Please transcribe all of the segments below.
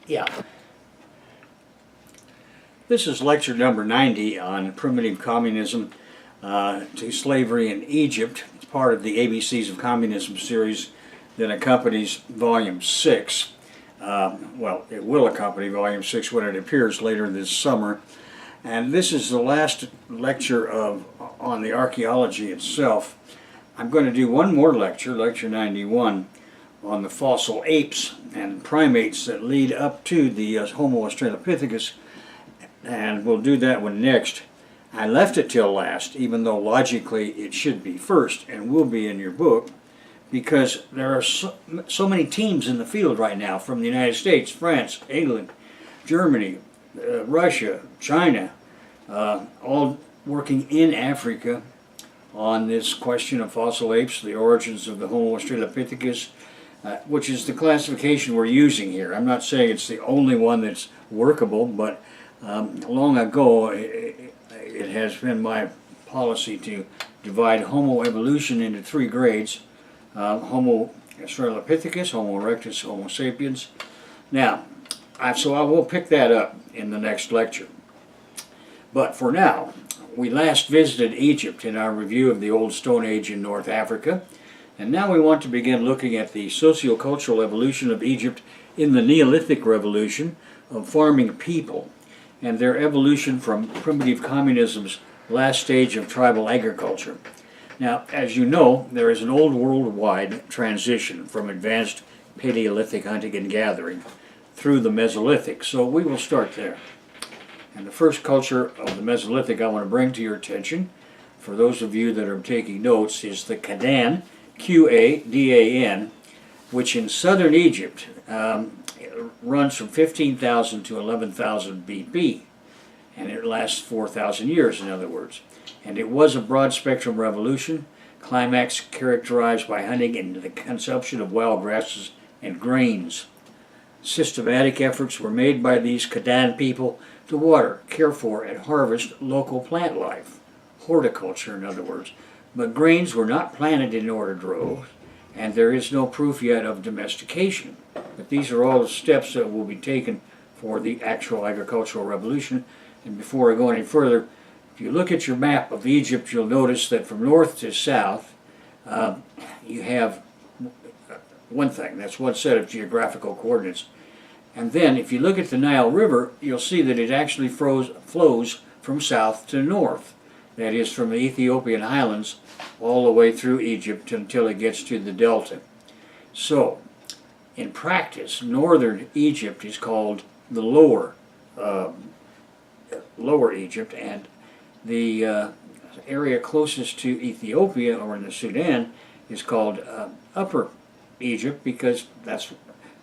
Yeah. This is lecture number 90 on primitive communism to slavery in Egypt. It's part of the ABCs of Communism series that accompanies Volume 6. Well, it will accompany Volume 6 when it appears later this summer. And this is the last lecture on the archaeology itself. I'm going to do one more lecture, lecture 91, on the fossil apes and primates that lead up to the Homo australopithecus, and we'll do that one next. I left it till last, even though logically it should be first and will be in your book, because there are so many teams in the field right now from the United States, France, England, Germany, Russia, China, all working in Africa on this question of fossil apes, the origins of the Homo australopithecus, which is the classification we're using here. I'm not saying it's the only one that's workable, but long ago it has been my policy to divide Homo evolution into three grades: Homo australopithecus, Homo erectus, Homo sapiens. Now, so I will pick that up in the next lecture. But for now, we last visited Egypt in our review of the Old Stone Age in North Africa, and now we want to begin looking at the socio-cultural evolution of Egypt in the Neolithic revolution of farming people, and their evolution from primitive communism's last stage of tribal agriculture. Now, as you know, there is an old worldwide transition from advanced Paleolithic hunting and gathering through the Mesolithic, so we will start there. And the first culture of the Mesolithic I want to bring to your attention, for those of you that are taking notes, is the Qadan, Q-A-D-A-N, which in southern Egypt runs from 15,000 to 11,000 BP, and it lasts 4,000 years, in other words. And it was a broad-spectrum revolution, climax characterized by hunting and the consumption of wild grasses and grains. Systematic efforts were made by these Qadan people to water, care for, and harvest local plant life, horticulture in other words. But grains were not planted in order droves, and there is no proof yet of domestication. But these are all the steps that will be taken for the actual agricultural revolution. And before I go any further, if you look at your map of Egypt, you'll notice that from north to south, you have one thing. That's one set of geographical coordinates. And then, if you look at the Nile River, you'll see that it actually flows from south to north. That is, from the Ethiopian highlands all the way through Egypt until it gets to the delta. So, in practice, northern Egypt is called the lower Egypt, and the area closest to Ethiopia, or in the Sudan, is called upper Egypt, because that's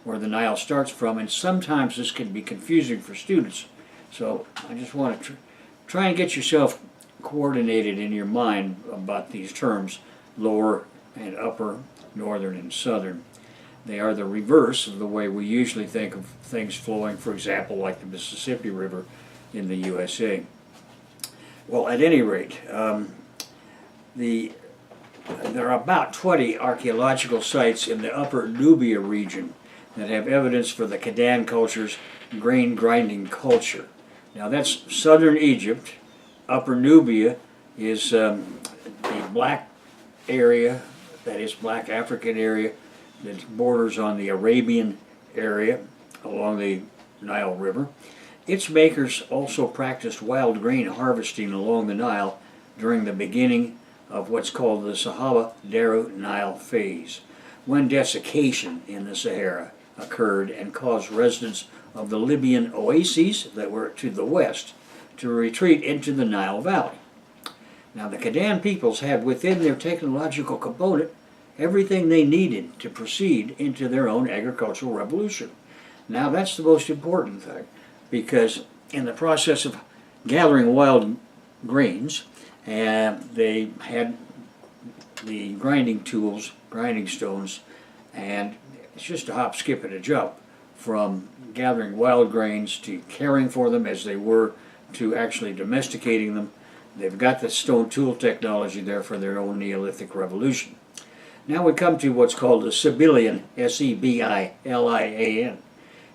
where the Nile starts from, and sometimes this can be confusing for students. So I just want to try and get yourself coordinated in your mind about these terms: lower and upper, northern and southern. They are the reverse of the way we usually think of things flowing, for example, like the Mississippi River in the USA. Well, at any rate, there are about 20 archaeological sites in the upper Nubia region that have evidence for the Qadan culture's grain grinding culture. Now that's southern Egypt. Upper Nubia is the black area, that is black African area, that borders on the Arabian area along the Nile River. Its makers also practiced wild grain harvesting along the Nile during the beginning of what's called the Sahaba-Daru-Nile phase, when desiccation in the Sahara occurred and caused residents of the Libyan oases that were to the west to retreat into the Nile Valley. Now, the Qadan peoples had within their technological component everything they needed to proceed into their own agricultural revolution. Now, that's the most important thing, because in the process of gathering wild grains, they had the grinding tools, grinding stones, and it's just a hop, skip, and a jump from gathering wild grains to caring for them as they were to actually domesticating them. They've got the stone tool technology there for their own Neolithic revolution. Now we come to what's called the Sebilian, S-E-B-I-L-I-A-N,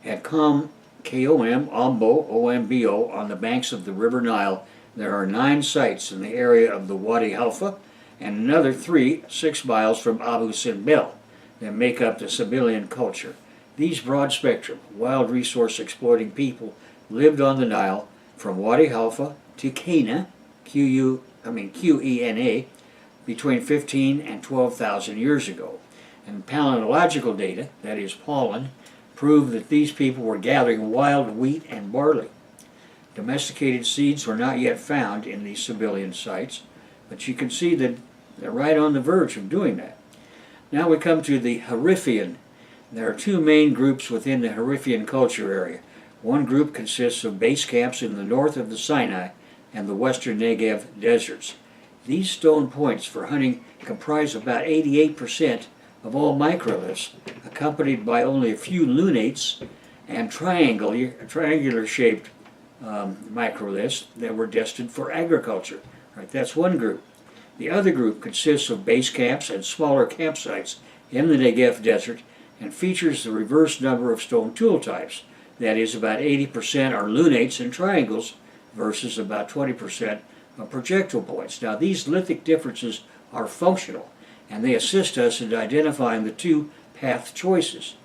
had come Kom, Ombo, Ombo, on the banks of the River Nile, there are 9 sites in the area of the Wadi Halfa, and another 3, 6 miles from Abu Simbel, that make up the Sibyllian culture. These broad-spectrum, wild resource-exploiting people lived on the Nile from Wadi Halfa to Qena, Qena, between 15 and 12,000 years ago. And paleontological data, that is pollen, prove that these people were gathering wild wheat and barley. Domesticated seeds were not yet found in these Sibyllian sites, but you can see that they're right on the verge of doing that. Now we come to the Harifian. There are 2 main groups within the Harifian culture area. One group consists of base camps in the north of the Sinai and the western Negev deserts. These stone points for hunting comprise about 88% of all microliths, accompanied by only a few lunates and triangular-shaped microliths that were destined for agriculture. Right, that's one group. The other group consists of base camps and smaller campsites in the Negev desert and features the reverse number of stone tool types. That is, about 80% are lunates and triangles versus about 20% of projectile points. Now, these lithic differences are functional, and they assist us in identifying the 2 path choices.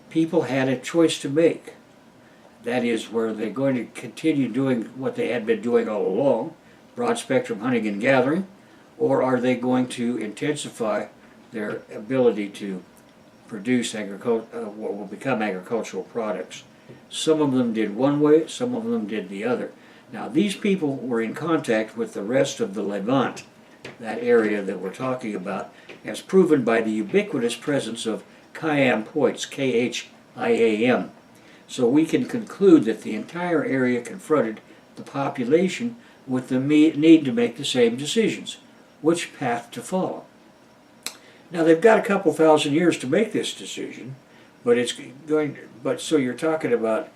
People had a choice to make. That is, were they going to continue doing what they had been doing all along, broad spectrum hunting and gathering, or are they going to intensify their ability to produce what will become agricultural products? Some of them did one way, some of them did the other. Now, these people were in contact with the rest of the Levant, that area that we're talking about, as proven by the ubiquitous presence of Cayenne points, Khiam. So we can conclude that the entire area confronted the population with the need to make the same decisions. Which path to follow? Now, they've got a couple thousand years to make this decision, but so you're talking about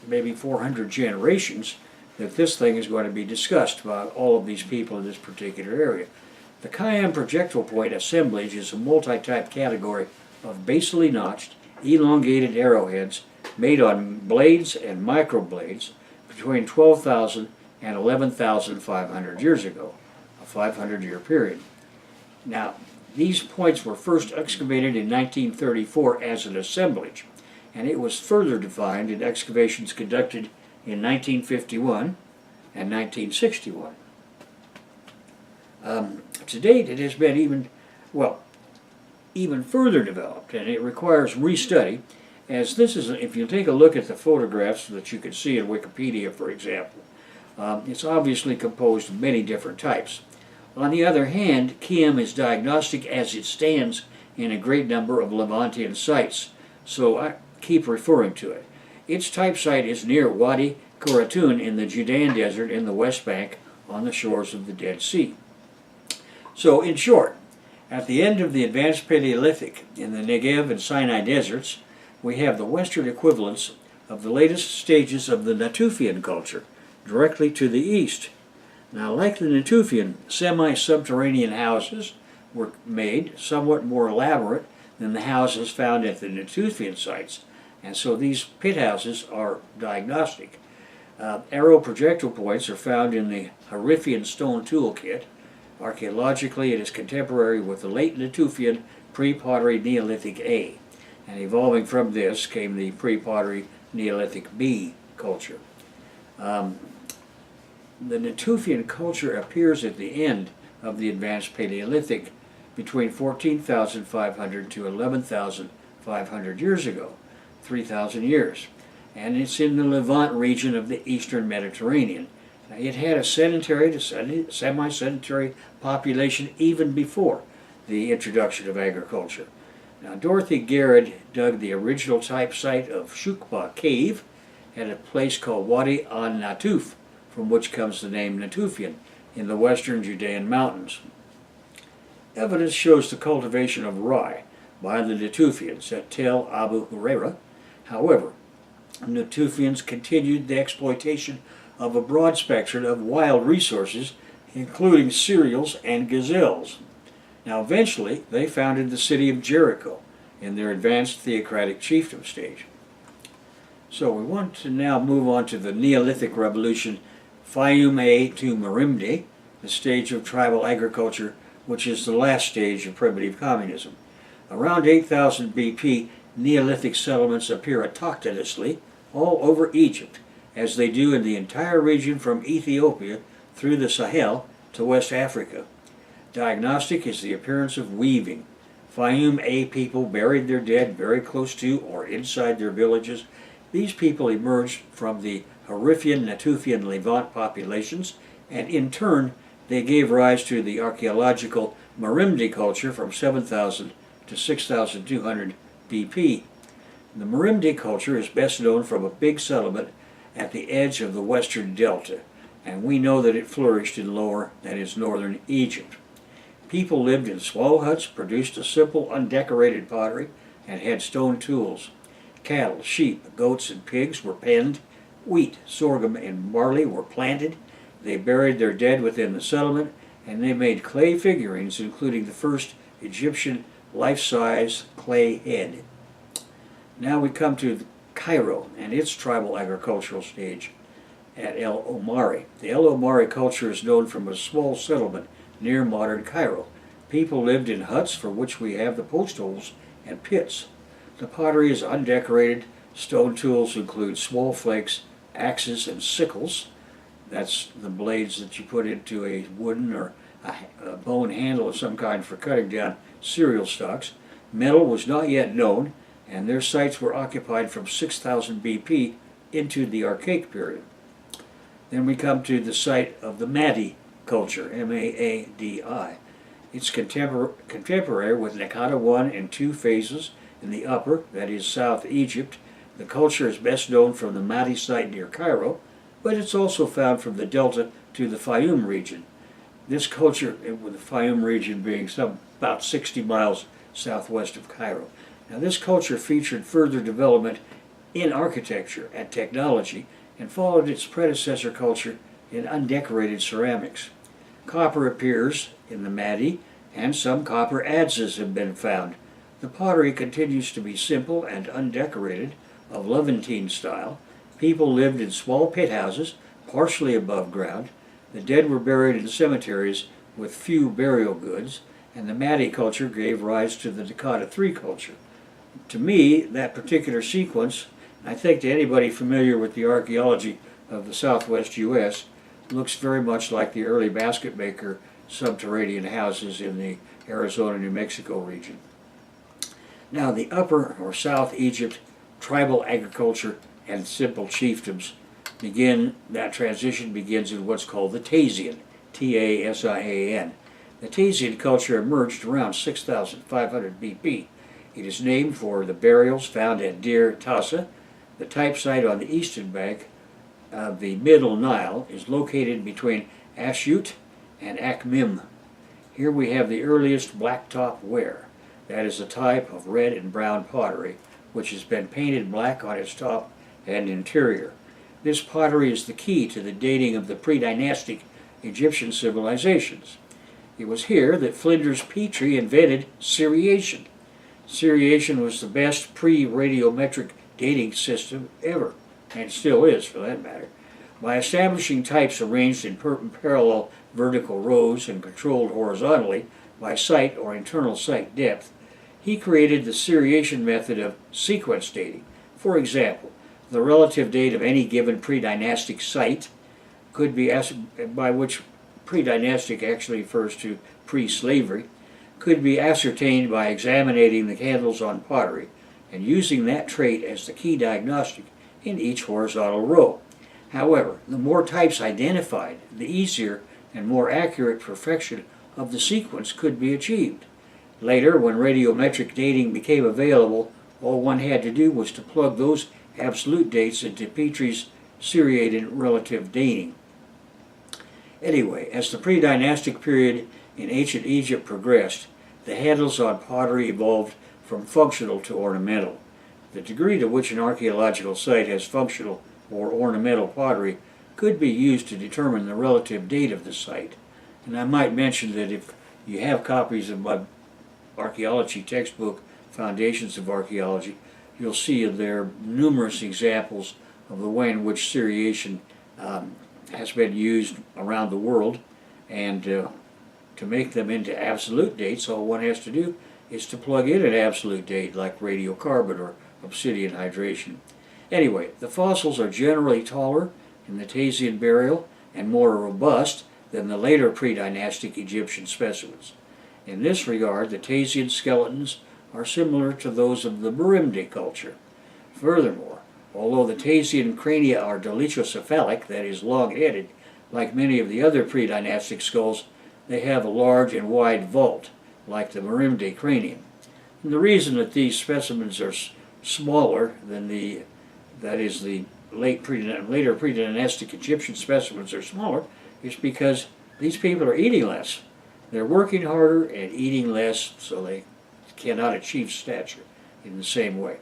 maybe 400 generations that this thing is going to be discussed about all of these people in this particular area. The Cayenne projectile point assemblage is a multi-type category of basally notched, elongated arrowheads made on blades and microblades between 12,000 and 11,500 years ago, a 500-year period. Now, these points were first excavated in 1934 as an assemblage, and it was further defined in excavations conducted in 1951 and 1961. To date, it has been even further developed, and it requires restudy, as this is, if you take a look at the photographs that you can see in Wikipedia, for example, it's obviously composed of many different types. On the other hand, Khiam is diagnostic as it stands in a great number of Levantian sites, so I keep referring to it. Its type site is near Wadi Kuratun in the Judean Desert in the West Bank on the shores of the Dead Sea. So, in short, at the end of the Advanced Paleolithic in the Negev and Sinai deserts, we have the western equivalents of the latest stages of the Natufian culture, directly to the east. Now, like the Natufian, semi-subterranean houses were made somewhat more elaborate than the houses found at the Natufian sites, and so these pit houses are diagnostic. Arrow projectile points are found in the Harifian stone tool kit. Archaeologically, it is contemporary with the late Natufian pre-pottery Neolithic A, and evolving from this came the pre-pottery Neolithic B culture. The Natufian culture appears at the end of the Advanced Paleolithic between 14,500 to 11,500 years ago, 3,000 years, and it's in the Levant region of the eastern Mediterranean. Now, it had a sedentary to semi-sedentary population even before the introduction of agriculture. Now, Dorothy Garrett dug the original type site of Shukba Cave at a place called Wadi an-Natuf, from which comes the name Natufian, in the western Judean mountains. Evidence shows the cultivation of rye by the Natufians at Tel Abu Huraira. However, Natufians continued the exploitation of a broad spectrum of wild resources, including cereals and gazelles. Now, eventually, they founded the city of Jericho in their advanced theocratic chiefdom stage. So we want to now move on to the Neolithic Revolution, Fayum A to Marimba, the stage of tribal agriculture, which is the last stage of primitive communism. Around 8000 BP, Neolithic settlements appear autochthonously all over Egypt, as they do in the entire region from Ethiopia through the Sahel to West Africa. Diagnostic is the appearance of weaving. Fayum A people buried their dead very close to or inside their villages. These people emerged from the Harifian Natufian Levant populations, and in turn they gave rise to the archaeological Mady culture from 7000 to 6200 BP. The Mady culture is best known from a big settlement at the edge of the western delta, and we know that it flourished in lower, that is, northern Egypt. People lived in small huts, produced a simple, undecorated pottery, and had stone tools. Cattle, sheep, goats, and pigs were penned. Wheat, sorghum, and barley were planted. They buried their dead within the settlement, and they made clay figurines, including the first Egyptian life-size clay head. Now we come to Cairo and its tribal agricultural stage at El Omari. The El Omari culture is known from a small settlement near modern Cairo. People lived in huts for which we have the post holes and pits. The pottery is undecorated. Stone tools include small flakes, axes, and sickles. That's the blades that you put into a wooden or a bone handle of some kind for cutting down cereal stalks. Metal was not yet known, and their sites were occupied from 6000 BP into the Archaic period. Then we come to the site of the Mady Culture, M-A-A-D-I. It's contemporary with Nakata 1 and 2 phases in the upper, that is South Egypt. The culture is best known from the Mady site near Cairo, but it's also found from the delta to the Fayum region. This culture, with the Fayum region being about 60 miles southwest of Cairo. Now this culture featured further development in architecture and technology and followed its predecessor culture in undecorated ceramics. Copper appears in the Mady, and some copper adzes have been found. The pottery continues to be simple and undecorated, of Levantine style. People lived in small pit houses, partially above ground. The dead were buried in cemeteries with few burial goods, and the Mady culture gave rise to the Nakata 3 culture. To me, that particular sequence, I think to anybody familiar with the archaeology of the southwest U.S., looks very much like the early basket maker subterranean houses in the Arizona-New Mexico region. Now the upper or South Egypt tribal agriculture and simple chiefdoms that transition begins in what's called the Tasian, T-A-S-I-A-N. The Tasian culture emerged around 6500 BP. It is named for the burials found at Deir Tassa. The type site on the eastern bank of the Middle Nile is located between Ashut and Akhmim. Here we have the earliest blacktop ware. That is a type of red and brown pottery which has been painted black on its top and interior. This pottery is the key to the dating of the pre-dynastic Egyptian civilizations. It was here that Flinders Petrie invented seriation. Seriation was the best pre-radiometric dating system ever, and still is for that matter. By establishing types arranged in parallel vertical rows and controlled horizontally by site or internal site depth, he created the seriation method of sequence dating. For example, the relative date of any given pre-dynastic site could be, by which pre-dynastic actually refers to pre-slavery, could be ascertained by examining the candles on pottery and using that trait as the key diagnostic in each horizontal row. However, the more types identified, the easier and more accurate perfection of the sequence could be achieved. Later, when radiometric dating became available, all one had to do was to plug those absolute dates into Petrie's seriated relative dating. Anyway, as the pre-dynastic period in ancient Egypt progressed, the handles on pottery evolved from functional to ornamental. The degree to which an archaeological site has functional or ornamental pottery could be used to determine the relative date of the site. And I might mention that if you have copies of my archaeology textbook, Foundations of Archaeology, you'll see there numerous examples of the way in which seriation has been used around the world, and to make them into absolute dates, all one has to do is to plug in an absolute date like radiocarbon or obsidian hydration. Anyway, the fossils are generally taller in the Thasian burial and more robust than the later pre-dynastic Egyptian specimens. In this regard, the Thasian skeletons are similar to those of the Mady culture. Furthermore, although the Thasian crania are dolichocephalic, that is, long-headed, like many of the other pre-dynastic skulls, they have a large and wide vault, like the Marimba cranium. And the reason that these specimens are smaller than the later pre-dynastic Egyptian specimens are smaller is because these people are eating less. They're working harder and eating less, so they cannot achieve stature in the same way.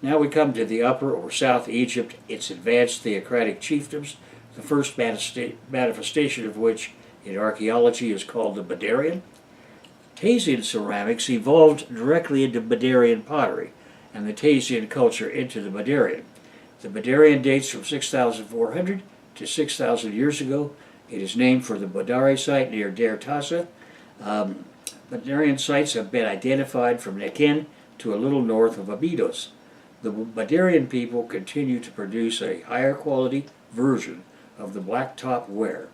Now we come to the Upper or South Egypt, its advanced theocratic chiefdoms, the first manifestation of which in archaeology is called the Badarian. Thasian ceramics evolved directly into Badarian pottery, and the Thasian culture into the Badarian. The Badarian dates from 6,400 to 6,000 years ago. It is named for the Badari site near Deir Tassa. Badarian sites have been identified from Nekin to a little north of Abydos. The Badarian people continue to produce a higher quality version of the blacktop ware.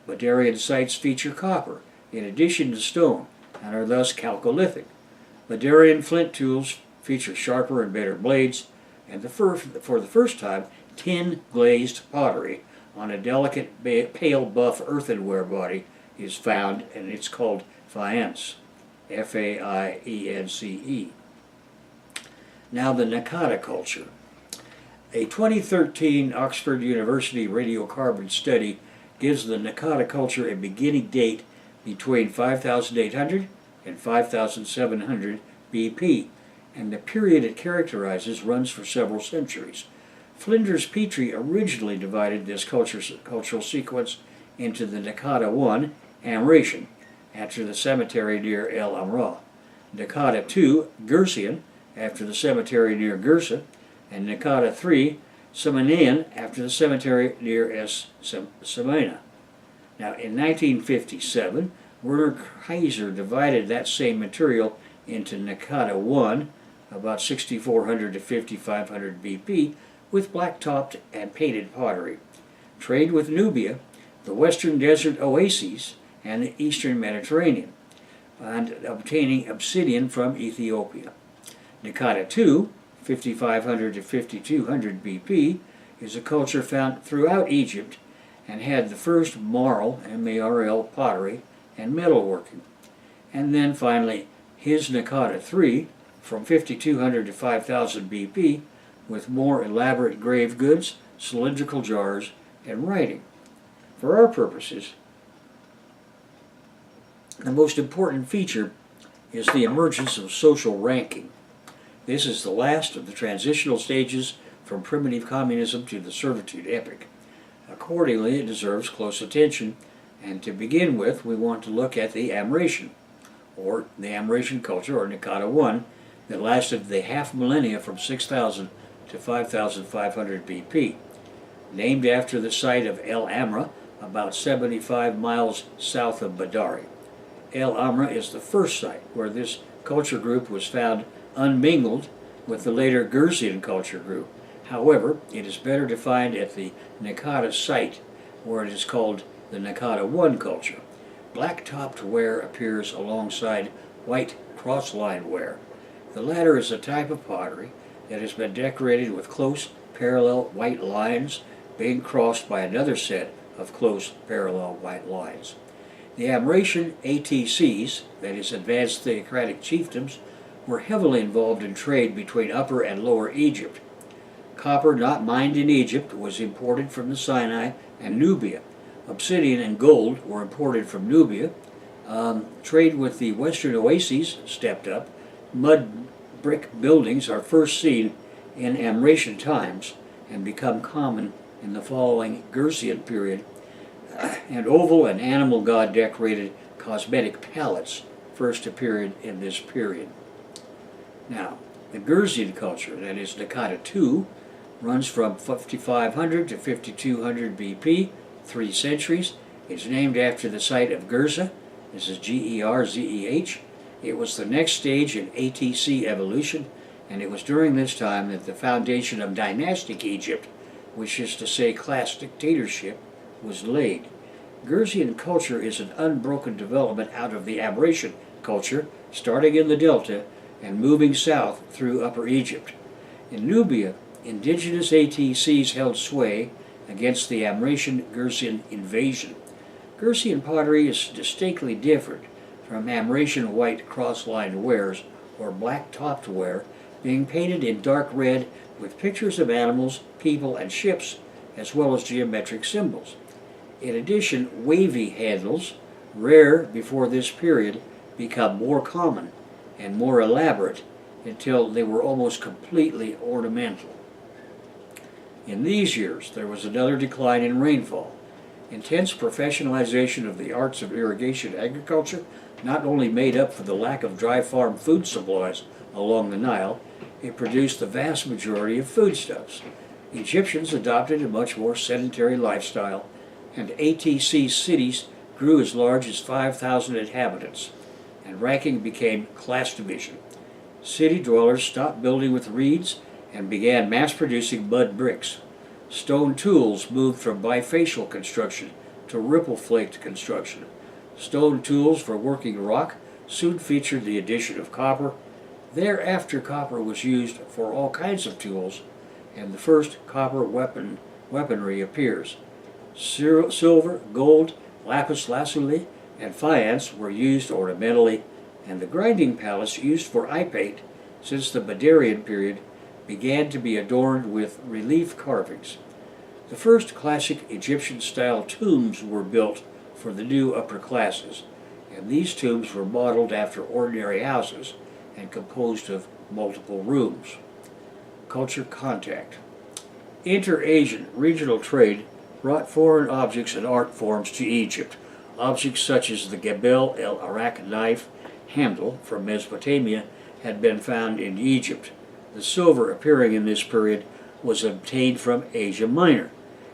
Badarian sites feature copper in addition to stone and are thus chalcolithic. Badarian flint tools feature sharper and better blades, and for the first time, tin glazed pottery on a delicate pale buff earthenware body is found, and it's called faience, F-A-I-E-N-C-E. Now the Nakata Culture. A 2013 Oxford University radiocarbon study gives the Nakata Culture a beginning date between 5,800 and 5,700 BP, and the period it characterizes runs for several centuries. Flinders Petrie originally divided this cultural sequence into the Nakata I, Amration, after the cemetery near El Amrah; Nakata II, Gersian, after the cemetery near Gersa; and Nakata III, Samanean, after the cemetery near Es Samena. Now, in 1957, Werner Kaiser divided that same material into Nakata I, about 6,400 to 5,500 BP, with black-topped and painted pottery. Trade with Nubia, the western desert oases, and the eastern Mediterranean, and obtaining obsidian from Ethiopia. Nakata II, 5,500 to 5,200 BP, is a culture found throughout Egypt and had the first marl, M-A-R-L, pottery and metalworking. And then finally, his Nakata III, from 5,200 to 5,000 BP, with more elaborate grave goods, cylindrical jars, and writing. For our purposes, the most important feature is the emergence of social ranking. This is the last of the transitional stages from primitive communism to the servitude epoch. Accordingly, it deserves close attention, and to begin with, we want to look at the Amration, or the Amration culture, or Nakata I, that lasted the half millennia from 6,000 to 5,500 BP. Named after the site of El Amra, about 75 miles south of Badari. El Amra is the first site where this culture group was found unmingled with the later Gersian culture group. However, it is better defined at the Nakata site, where it is called the Nakata I culture. Black-topped ware appears alongside white cross-lined ware. The latter is a type of pottery that has been decorated with close parallel white lines being crossed by another set of close parallel white lines. The Amration ATCs, that is, advanced theocratic chiefdoms, were heavily involved in trade between Upper and Lower Egypt. Copper not mined in Egypt was imported from the Sinai and Nubia. Obsidian and gold were imported from Nubia. Trade with the western oases stepped up. Mud brick buildings are first seen in Amration times and become common in the following Gersian period, and oval and animal god decorated cosmetic palettes first appeared in this period. Now, The Gurzian culture, that is Nakata II, runs from 5500 to 5200 BP, 3 centuries. It's named after the site of Gerza. This is Gerzeh. It was the next stage in ATC evolution, and it was during this time that the foundation of Dynastic Egypt, which is to say class dictatorship, was laid. Gurzian culture is an unbroken development out of the Amratian culture, starting in the Delta and moving south through Upper Egypt. In Nubia, indigenous ATCs held sway against the Amratian Gurzian invasion. Gurzian pottery is distinctly different from Amratian white cross-lined wares or black-topped ware, being painted in dark red with pictures of animals, people, and ships, as well as geometric symbols. In addition, wavy handles, rare before this period, become more common and more elaborate until they were almost completely ornamental. In these years, there was another decline in rainfall. Intense professionalization of the arts of irrigation agriculture not only made up for the lack of dry farm food supplies along the Nile, it produced the vast majority of foodstuffs. Egyptians adopted a much more sedentary lifestyle, and ATC cities grew as large as 5,000 inhabitants, and ranking became class division. City dwellers stopped building with reeds and began mass-producing mud bricks. Stone tools moved from bifacial construction to ripple-flaked construction. Stone tools for working rock soon featured the addition of copper. Thereafter, copper was used for all kinds of tools, and the first copper weaponry appears. Silver, gold, lapis lazuli, and faience were used ornamentally, and the grinding palace used for eye paint since the Badarian period began to be adorned with relief carvings. The first classic Egyptian-style tombs were built for the new upper classes, and these tombs were modeled after ordinary houses and composed of multiple rooms. Culture contact. Inter-Asian regional trade brought foreign objects and art forms to Egypt. Objects such as the Gebel el-Arak knife handle from Mesopotamia had been found in Egypt. The silver appearing in this period was obtained from Asia Minor.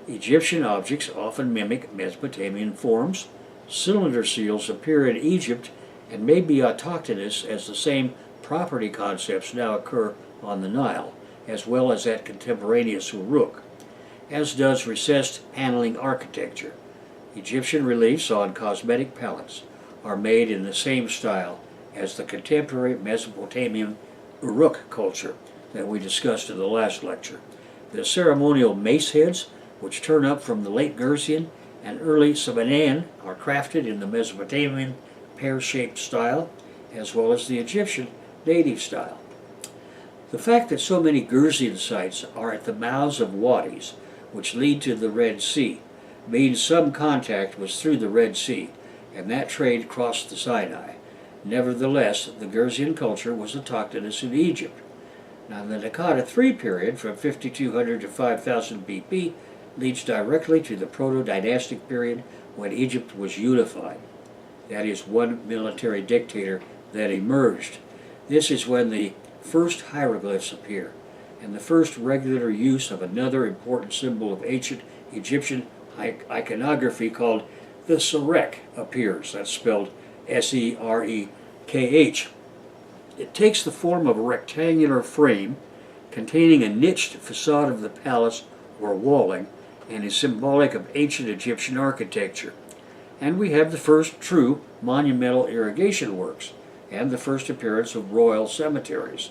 Egyptian objects often mimic Mesopotamian forms. Cylinder seals appear in Egypt and may be autochthonous, as the same property concepts now occur on the Nile, as well as at contemporaneous Uruk, as does recessed paneling architecture. Egyptian reliefs on cosmetic palettes are made in the same style as the contemporary Mesopotamian Uruk culture that we discussed in the last lecture. The ceremonial mace heads, which turn up from the late Gurzian and early Sabanean, are crafted in the Mesopotamian pear-shaped style, as well as the Egyptian native style. The fact that so many Gurzian sites are at the mouths of wadis, which lead to the Red Sea, means some contact was through the Red Sea, and that trade crossed the Sinai. Nevertheless, the Gurzian culture was autochthonous in Egypt. Now, the Nakata III period, from 5200 to 5000 BP, leads directly to the proto-dynastic period when Egypt was unified. That is, one military dictator that emerged. This is when the first hieroglyphs appear, and the first regular use of another important symbol of ancient Egyptian iconography called the Serac appears. That's spelled S-E-R-E-K-H. It takes the form of a rectangular frame containing a niched facade of the palace or walling, and is symbolic of ancient Egyptian architecture. And we have the first true monumental irrigation works, and the first appearance of royal cemeteries.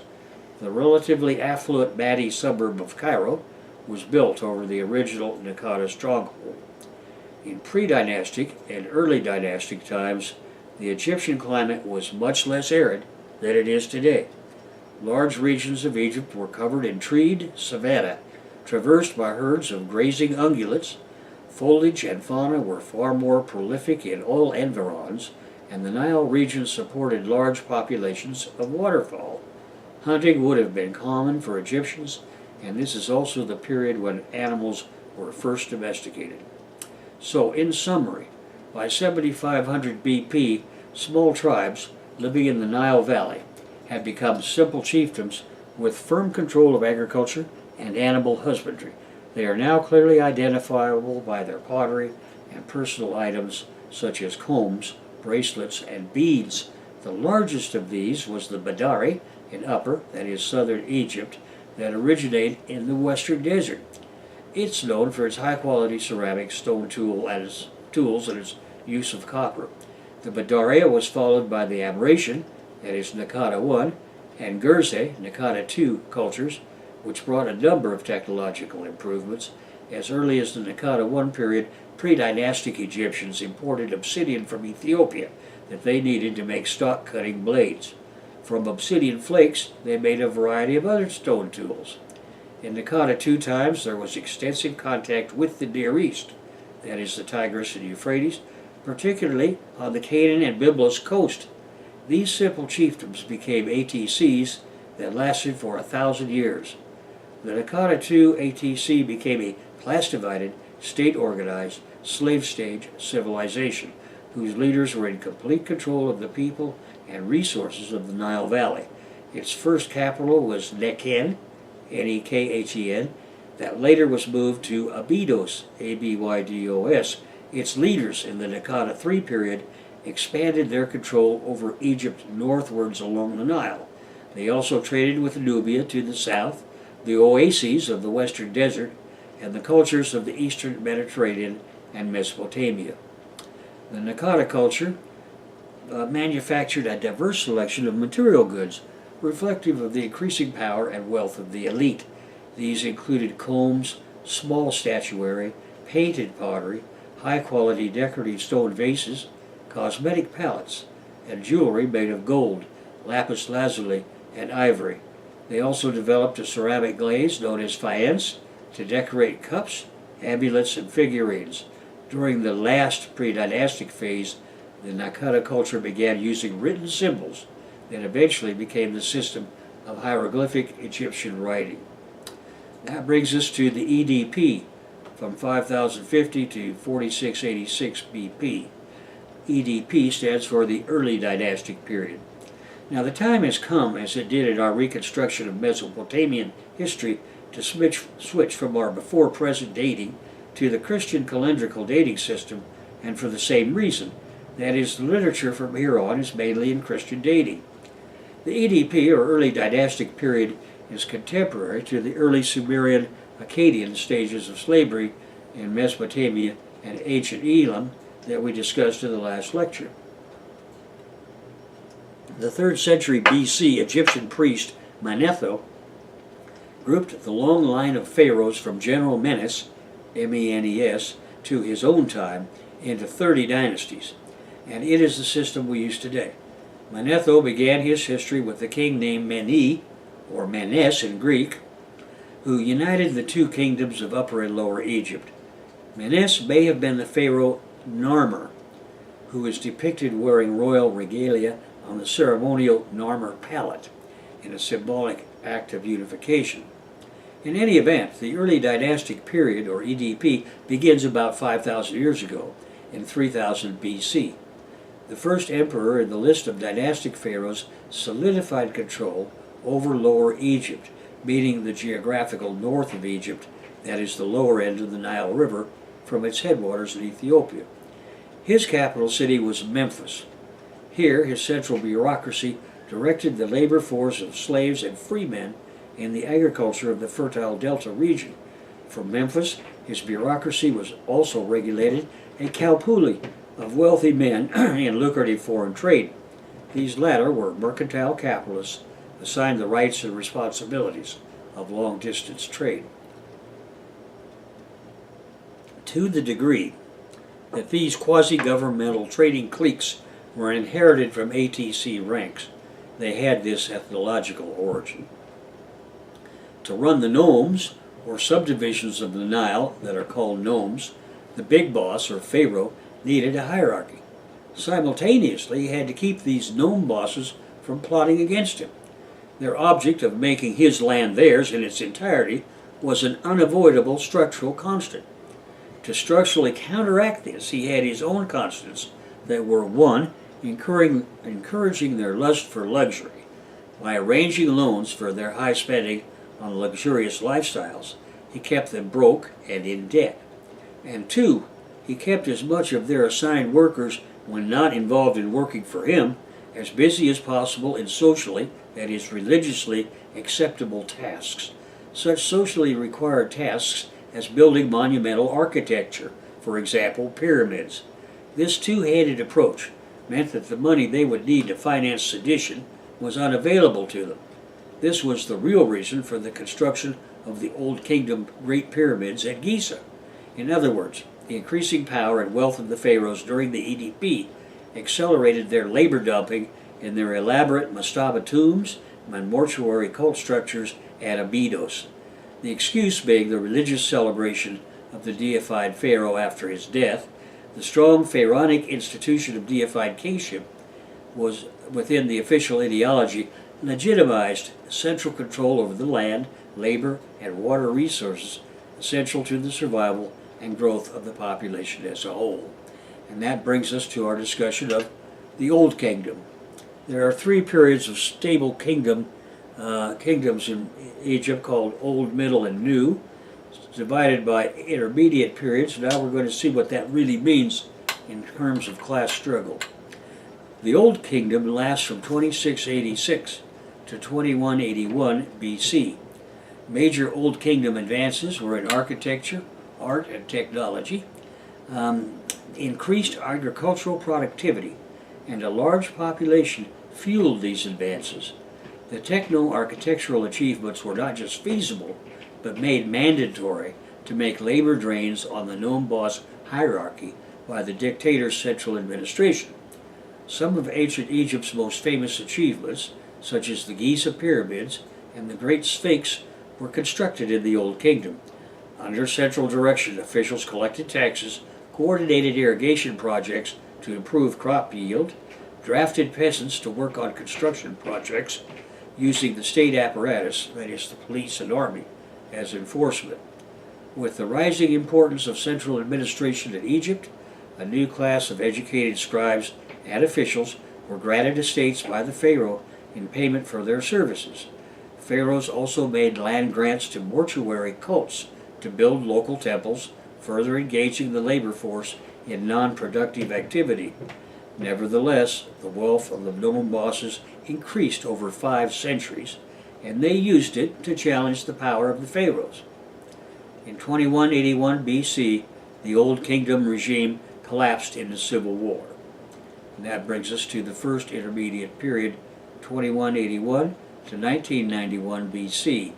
The relatively affluent Mady suburb of Cairo was built over the original Nakata stronghold. In pre-dynastic and early dynastic times, the Egyptian climate was much less arid than it is today. Large regions of Egypt were covered in treed savanna, traversed by herds of grazing ungulates. Foliage and fauna were far more prolific in all environs, and the Nile region supported large populations of waterfowl. Hunting would have been common for Egyptians, and this is also the period when animals were first domesticated. So, in summary, by 7500 BP, small tribes living in the Nile Valley had become simple chiefdoms with firm control of agriculture and animal husbandry. They are now clearly identifiable by their pottery and personal items such as combs, bracelets, and beads. The largest of these was the Badari in Upper, that is southern Egypt, that originated in the Western Desert. It's known for its high-quality ceramic stone tools and its use of copper. The Badari was followed by the Aberration, that is Nakata I, and Gurze, Nakata II cultures, which brought a number of technological improvements. As early as the Nakata I period, pre-dynastic Egyptians imported obsidian from Ethiopia that they needed to make stock-cutting blades. From obsidian flakes, they made a variety of other stone tools. In Nakata II times, there was extensive contact with the Near East, that is the Tigris and Euphrates, particularly on the Cayenne and Byblos coast. These simple chiefdoms became ATCs that lasted for 1,000 years. The Nakata II ATC became a class-divided, state-organized, slave-stage civilization, whose leaders were in complete control of the people and resources of the Nile Valley. Its first capital was Nekhen, Nekhen, that later was moved to Abydos, Abydos. Its leaders in the Nakata III period expanded their control over Egypt northwards along the Nile. They also traded with Nubia to the south, the oases of the Western Desert, and the cultures of the Eastern Mediterranean and Mesopotamia. The Nakata culture manufactured a diverse selection of material goods, reflective of the increasing power and wealth of the elite. These included combs, small statuary, painted pottery, high-quality decorative stone vases, cosmetic palettes, and jewelry made of gold, lapis lazuli, and ivory. They also developed a ceramic glaze known as faience to decorate cups, amulets, and figurines. During the last pre-dynastic phase, the Nakata culture began using written symbols that eventually became the system of hieroglyphic Egyptian writing. That brings us to the EDP from 5050 to 4686 BP. EDP stands for the Early Dynastic Period. Now the time has come, as it did in our reconstruction of Mesopotamian history, to switch from our before-present dating to the Christian calendrical dating system, and for the same reason. That is, the literature from here on is mainly in Christian dating. The EDP, or Early Dynastic Period, is contemporary to the early Sumerian Akkadian stages of slavery in Mesopotamia and ancient Elam that we discussed in the last lecture. The 3rd century BC Egyptian priest Manetho grouped the long line of pharaohs from General Menes, M-E-N-E-S, to his own time into 30 dynasties, and it is the system we use today. Manetho began his history with a king named Meni, or Menes in Greek, who united the two kingdoms of Upper and Lower Egypt. Menes may have been the pharaoh Narmer, who is depicted wearing royal regalia on the ceremonial Narmer palette in a symbolic act of unification. In any event, the early dynastic period, or EDP, begins about 5,000 years ago, in 3000 BC. The first emperor in the list of dynastic pharaohs solidified control over Lower Egypt, meaning the geographical north of Egypt, that is the lower end of the Nile River, from its headwaters in Ethiopia. His capital city was Memphis. Here, his central bureaucracy directed the labor force of slaves and freemen in the agriculture of the Fertile Delta region. From Memphis, his bureaucracy was also regulated a kalpuli of wealthy men in lucrative foreign trade. These latter were mercantile capitalists assigned the rights and responsibilities of long-distance trade. To the degree that these quasi-governmental trading cliques were inherited from ATC ranks, they had this ethnological origin. To run the nomes, or subdivisions of the Nile that are called nomes, the big boss, or pharaoh, needed a hierarchy. Simultaneously, he had to keep these nome bosses from plotting against him. Their object of making his land theirs in its entirety was an unavoidable structural constant. To structurally counteract this, he had his own constants that were 1. Encouraging their lust for luxury, By arranging loans for their high spending on luxurious lifestyles, he kept them broke and in debt. And two, he kept as much of their assigned workers, when not involved in working for him, as busy as possible in socially, that is, religiously acceptable tasks. Such socially required tasks as building monumental architecture, for example, pyramids. This two-handed approach meant that the money they would need to finance sedition was unavailable to them. This was the real reason for the construction of the Old Kingdom Great Pyramids at Giza. In other words, the increasing power and wealth of the pharaohs during the EDP accelerated their labor dumping in their elaborate mastaba tombs and mortuary cult structures at Abydos. The excuse being the religious celebration of the deified pharaoh after his death. The strong pharaonic institution of deified kingship was within the official ideology legitimized central control over the land, labor, and water resources essential to the survival and growth of the population as a whole. And that brings us to our discussion of the Old Kingdom. There are three periods of stable kingdoms in Egypt called Old, Middle, and New, divided by intermediate periods. Now we're going to see what that really means in terms of class struggle. The Old Kingdom lasts from 2686 to 2181 BC. Major Old Kingdom advances were in architecture, art, and technology, increased agricultural productivity, and a large population fueled these advances. The techno-architectural achievements were not just feasible, but made mandatory to make labor drains on the nome boss hierarchy by the dictator's central administration. Some of ancient Egypt's most famous achievements, such as the Giza pyramids and the Great Sphinx, were constructed in the Old Kingdom. Under central direction, officials collected taxes, coordinated irrigation projects to improve crop yield, drafted peasants to work on construction projects, using the state apparatus, that is the police and army, as enforcement. With the rising importance of central administration in Egypt, a new class of educated scribes and officials were granted estates by the pharaoh in payment for their services. Pharaohs also made land grants to mortuary cults to build local temples, further engaging the labor force in non-productive activity. Nevertheless, the wealth of the nome bosses increased over 5 centuries, and they used it to challenge the power of the pharaohs. In 2181 BC, the Old Kingdom regime collapsed into civil war. And that brings us to the first intermediate period, 2181 to 1991 BC.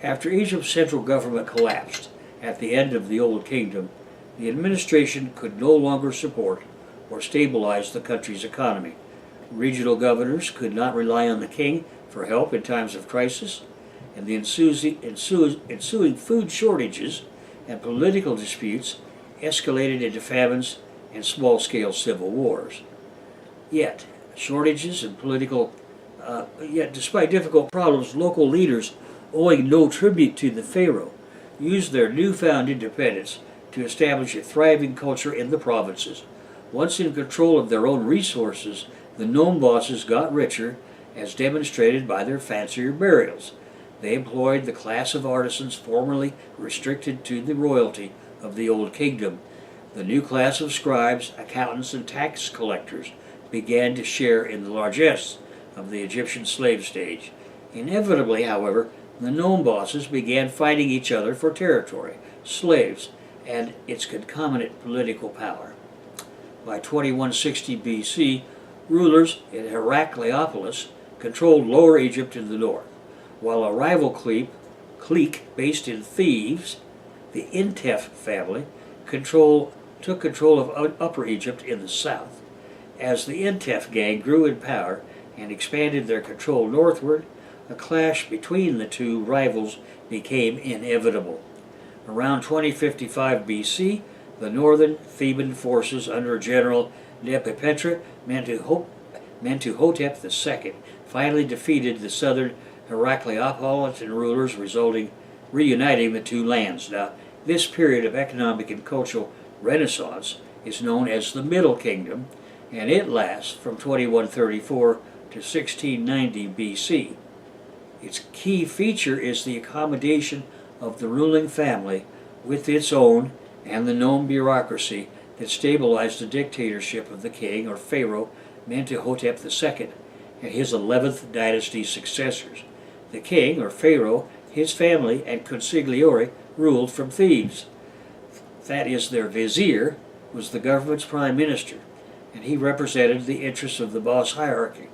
After Egypt's central government collapsed at the end of the Old Kingdom, the administration could no longer support or stabilize the country's economy. Regional governors could not rely on the king for help in times of crisis, and the ensuing food shortages and political disputes escalated into famines and small-scale civil wars. Yet, despite difficult problems, local leaders, owing no tribute to the pharaoh, used their newfound independence to establish a thriving culture in the provinces. Once in control of their own resources, the nome bosses got richer, as demonstrated by their fancier burials. They employed the class of artisans formerly restricted to the royalty of the Old Kingdom. The new class of scribes, accountants, and tax collectors began to share in the largesse of the Egyptian slave stage. Inevitably, however, the nome bosses began fighting each other for territory, slaves, and its concomitant political power. By 2160 BC, rulers in Heracleopolis controlled Lower Egypt in the north, while a rival clique based in Thebes, the Intef family, took control of Upper Egypt in the south. As the Intef gang grew in power and expanded their control northward, a clash between the two rivals became inevitable. Around 2055 BC, the northern Theban forces under General Nepipetra Mentuhotep II finally defeated the southern Heracleopolitan rulers, reuniting the two lands. Now, this period of economic and cultural renaissance is known as the Middle Kingdom, and it lasts from 2134 to 1690 BC. Its key feature is the accommodation of the ruling family with its own and the known bureaucracy that stabilized the dictatorship of the king or pharaoh Mentuhotep II and his 11th dynasty successors. The king or pharaoh, his family, and consigliere ruled from Thebes. That is, their vizier was the government's prime minister, and he represented the interests of the boss hierarchy.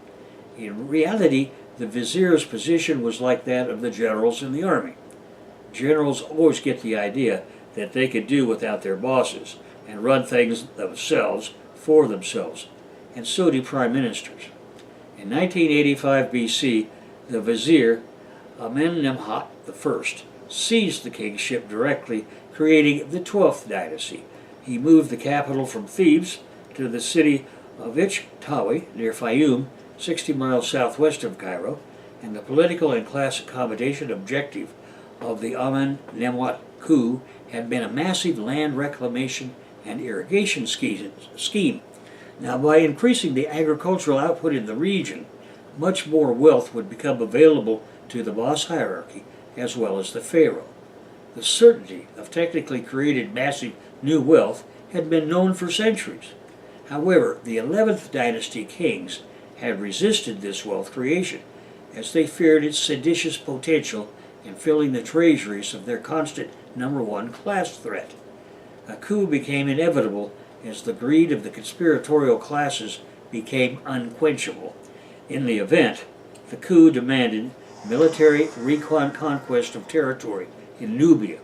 In reality, the vizier's position was like that of the generals in the army. Generals always get the idea that they could do without their bosses and run things themselves for themselves, and so do prime ministers. In 1985 BC, the vizier Amenemhat I seized the kingship directly, creating the 12th dynasty. He moved the capital from Thebes to the city of Ichtawi near Fayum, 60 miles southwest of Cairo, and the political and class accommodation objective of the Amenemhat coup had been a massive land reclamation and irrigation scheme. Now, by increasing the agricultural output in the region, much more wealth would become available to the boss hierarchy as well as the pharaoh. The certainty of technically created massive new wealth had been known for centuries. However, the 11th dynasty kings had resisted this wealth creation, as they feared its seditious potential in filling the treasuries of their constant number one class threat. A coup became inevitable as the greed of the conspiratorial classes became unquenchable. In the event, the coup demanded military reconquest of territory in Nubia.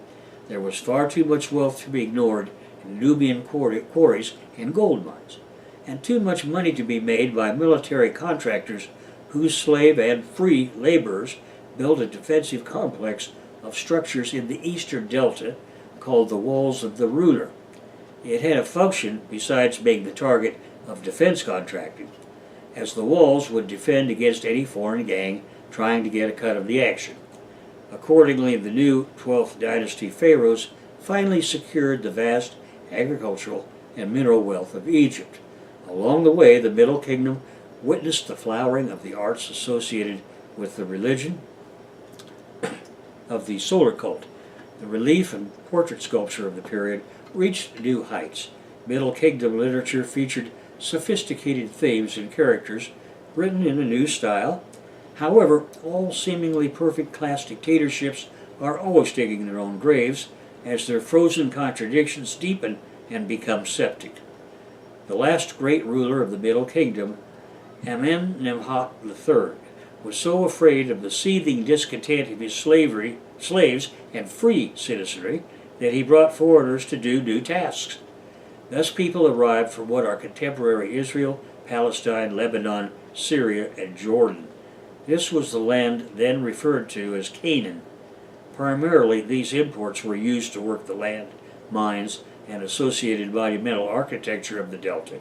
There was far too much wealth to be ignored in Nubian quarries and gold mines, and too much money to be made by military contractors whose slave and free laborers built a defensive complex of structures in the eastern delta called the Walls of the Ruler. It had a function besides being the target of defense contracting, as the walls would defend against any foreign gang trying to get a cut of the action. Accordingly, the new 12th dynasty pharaohs finally secured the vast agricultural and mineral wealth of Egypt. Along the way, the Middle Kingdom witnessed the flowering of the arts associated with the religion of the solar cult. The relief and portrait sculpture of the period reached new heights. Middle Kingdom literature featured sophisticated themes and characters written in a new style. However, all seemingly perfect class dictatorships are always digging their own graves as their frozen contradictions deepen and become septic. The last great ruler of the Middle Kingdom, Amenemhat III, was so afraid of the seething discontent of his slaves and free citizenry that he brought foreigners to do new tasks. Thus people arrived from what are contemporary Israel, Palestine, Lebanon, Syria, and Jordan. This was the land then referred to as Canaan. Primarily, these imports were used to work the land, mines, and associated monumental architecture of the Delta.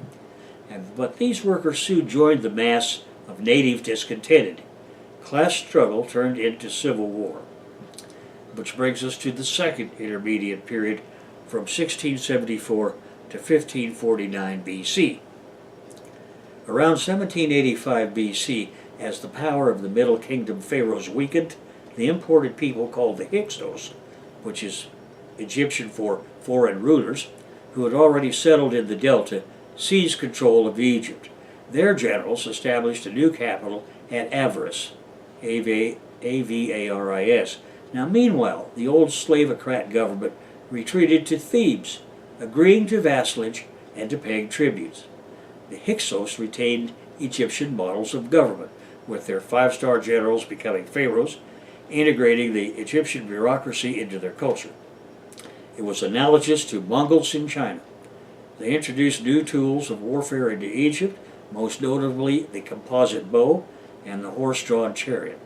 But these workers soon joined the mass of native discontented. Class struggle turned into civil war, which brings us to the second intermediate period from 1674 to 1549 BC. Around 1785 BC, as the power of the Middle Kingdom pharaohs weakened, the imported people called the Hyksos, which is Egyptian for foreign rulers, who had already settled in the Delta, seized control of Egypt. Their generals established a new capital at Avaris, A-V-A-R-I-S. Now meanwhile, the old slavocrat government retreated to Thebes, agreeing to vassalage and to paying tributes. The Hyksos retained Egyptian models of government, with their five-star generals becoming pharaohs, integrating the Egyptian bureaucracy into their culture. It was analogous to Mongols in China. They introduced new tools of warfare into Egypt, most notably the composite bow and the horse-drawn chariot.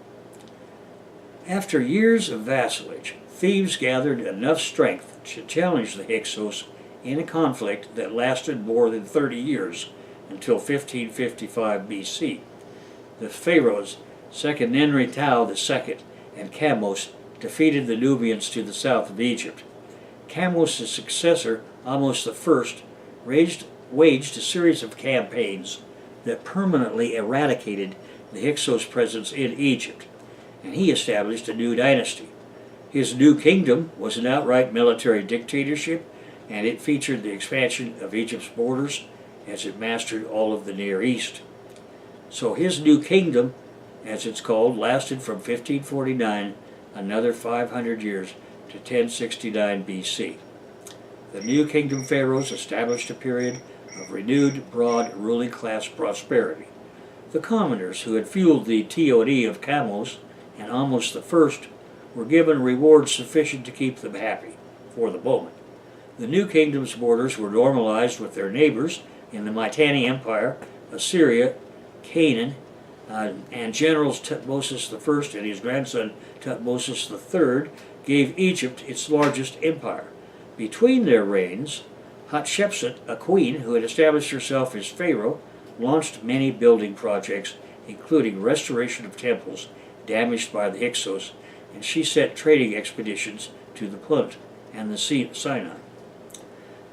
After years of vassalage, Thebes gathered enough strength to challenge the Hyksos in a conflict that lasted more than 30 years, until 1555 BC. The pharaohs Seqenenre-Tao II and Kamose defeated the Nubians to the south of Egypt. Kamose's successor, Ahmose I, waged a series of campaigns that permanently eradicated the Hyksos presence in Egypt, and he established a new dynasty. His new kingdom was an outright military dictatorship, and it featured the expansion of Egypt's borders as it mastered all of the Near East. So his new kingdom, as it's called, lasted from 1549 another 500 years to 1069 BC. The new Kingdom Pharaohs established a period of renewed, broad ruling class prosperity. The commoners who had fueled the TOD of Kamos and Ahmose I were given rewards sufficient to keep them happy for the moment. The new kingdom's borders were normalized with their neighbors in the Mitanni Empire, Assyria, Canaan, and generals Thutmose I and his grandson Thutmose III gave Egypt its largest empire. Between their reigns, Hatshepsut, a queen who had established herself as pharaoh, launched many building projects, including restoration of temples damaged by the Hyksos, and she sent trading expeditions to the Punt and the Sinai.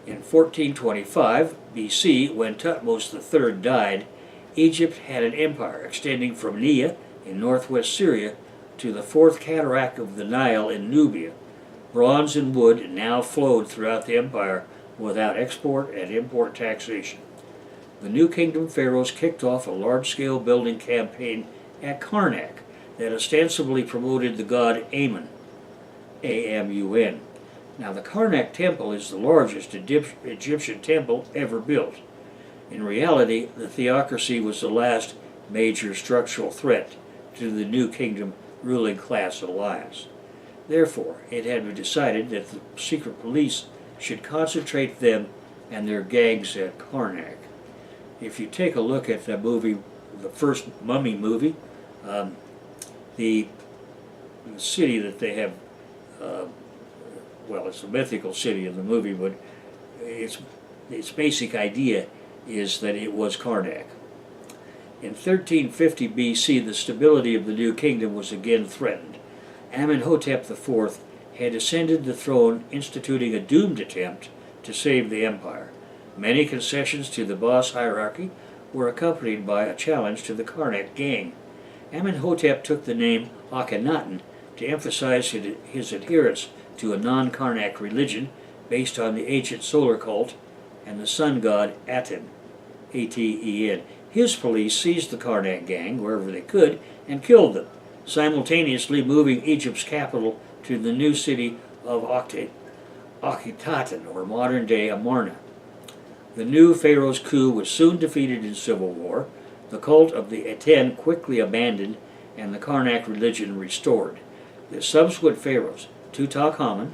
In 1425 BC, when Thutmose III died, Egypt had an empire extending from Nia in northwest Syria to the fourth cataract of the Nile in Nubia. Bronze and wood now flowed throughout the empire without export and import taxation. The new kingdom pharaohs kicked off a large-scale building campaign at Karnak that ostensibly promoted the god Amun, A-M-U-N. Now, the Karnak Temple is the largest Egyptian temple ever built. In reality, the theocracy was the last major structural threat to the new kingdom ruling class alliance. Therefore, it had been decided that the secret police should concentrate them and their gangs at Karnak. If you take a look at the movie, the first Mummy movie, the city that they have, well, it's a mythical city in the movie, but its basic idea is that it was Karnak. In 1350 BC, the stability of the new kingdom was again threatened. Amenhotep IV had ascended the throne, instituting a doomed attempt to save the empire. Many concessions to the boss hierarchy were accompanied by a challenge to the Karnak gang. Amenhotep took the name Akhenaten to emphasize his adherence to a non-Karnak religion based on the ancient solar cult and the sun god Aten, A-T-E-N. His police seized the Karnak gang wherever they could and killed them, simultaneously moving Egypt's capital to the new city of Akhetaten, or modern-day Amarna. The new pharaoh's coup was soon defeated in civil war, the cult of the Aten quickly abandoned, and the Karnak religion restored. The subsequent pharaohs, Tutankhamun,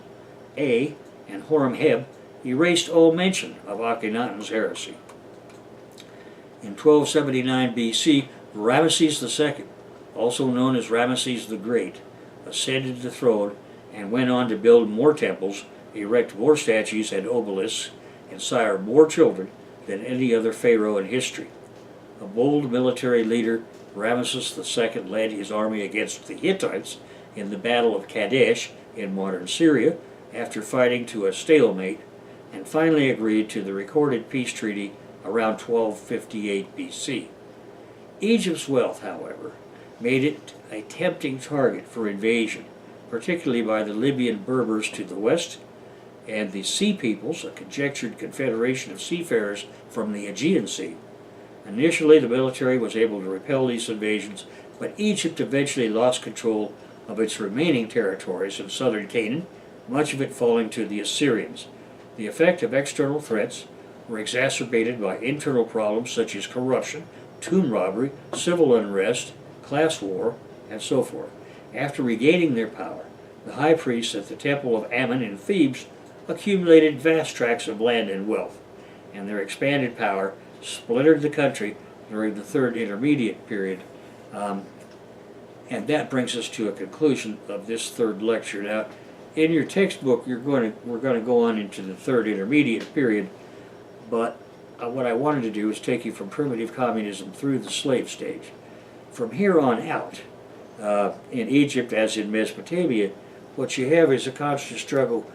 A, and Horemheb, erased all mention of Akhenaten's heresy. In 1279 BC, Ramesses II, also known as Ramesses the Great, ascended the throne and went on to build more temples, erect more statues and obelisks, and sire more children than any other pharaoh in history. A bold military leader, Ramesses II led his army against the Hittites in the Battle of Kadesh in modern Syria after fighting to a stalemate, and finally agreed to the recorded peace treaty around 1258 BC. Egypt's wealth, however, made it a tempting target for invasion, particularly by the Libyan Berbers to the west and the Sea Peoples, a conjectured confederation of seafarers from the Aegean Sea. Initially, the military was able to repel these invasions, but Egypt eventually lost control of its remaining territories in southern Canaan, much of it falling to the Assyrians. The effect of external threats were exacerbated by internal problems such as corruption, tomb robbery, civil unrest, class war, and so forth. After regaining their power, the high priests at the Temple of Ammon in Thebes accumulated vast tracts of land and wealth, and their expanded power splintered the country during the Third Intermediate Period. And that brings us to a conclusion of this third lecture. Now, in your textbook, we're going to go on into the Third Intermediate Period, but what I wanted to do is take you from primitive communism through the slave stage. From here on out, in Egypt as in Mesopotamia, what you have is a constant struggle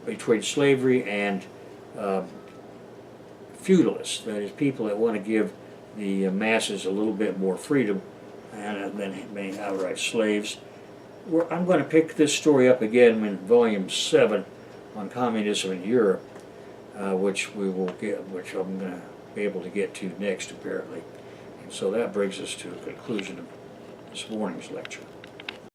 between slavery and feudalists, that is, people that want to give the masses a little bit more freedom and than being outright slaves. I'm going to pick this story up again in Volume 7 on communism in Europe, which I'm going to be able to get to next, apparently. And so that brings us to a conclusion of this morning's lecture.